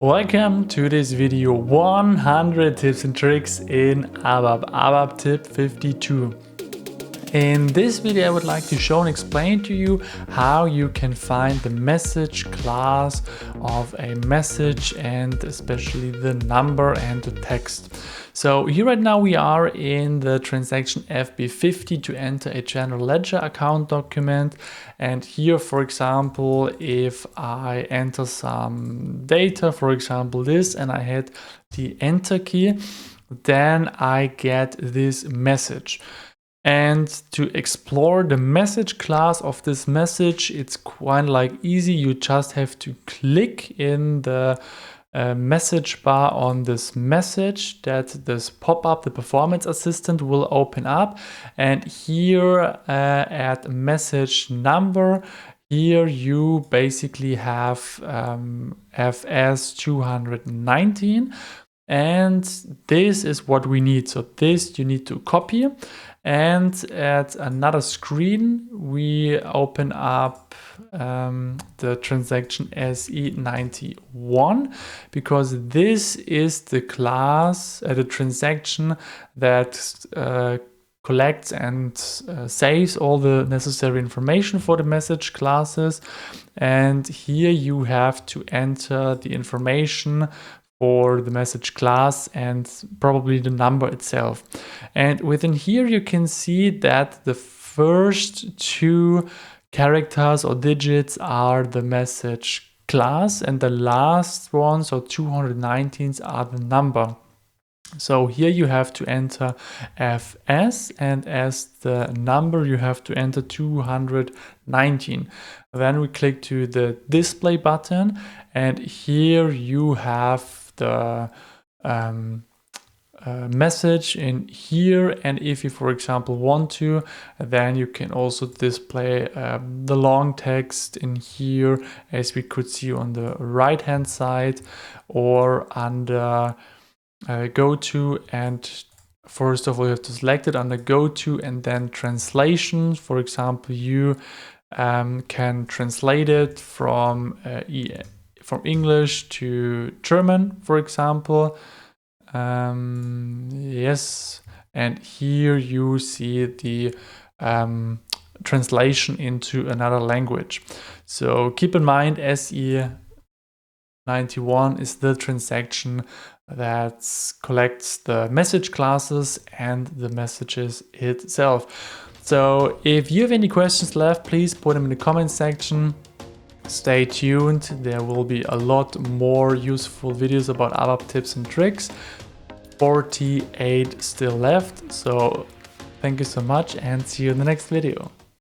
Welcome to this video 100 tips and tricks in ABAP tip 52. In this video I would like to show and explain to you how you can find the message class of a message and especially the number and the text. So here right now we are in the transaction FB50 to enter a general ledger account document, and here for example if I enter some data, for example this, and I hit the enter key, then I get this message. And to explore the message class of this message, it's quite like easy. You just have to click in the message bar on this message that this pop-up, the performance assistant, will open up. And here at message number, here you basically have FS 219. And this is what we need. So this you need to copy. And at another screen, we open up the transaction SE91, because this is the class, the transaction that collects and saves all the necessary information for the message classes. And here you have to enter the information for the message class and probably the number itself. And within here you can see that the first two characters or digits are the message class and the last one, so 219s, are the number. So here you have to enter FS, and as the number you have to enter 219. Then we click to the display button, and here you have the message in here. And if you, for example, want to, then you can also display the long text in here, as we could see on the right hand side, or under go to, and first of all you have to select it under go to and then translation. For example, you can translate it from English to German, for example. Yes, and here you see the translation into another language. So keep in mind, SE91 is the transaction that collects the message classes and the messages itself. So if you have any questions left, please put them in the comment section. Stay tuned, there will be a lot more useful videos about ABAP tips and tricks. 48 still left, so thank you so much and see you in the next video.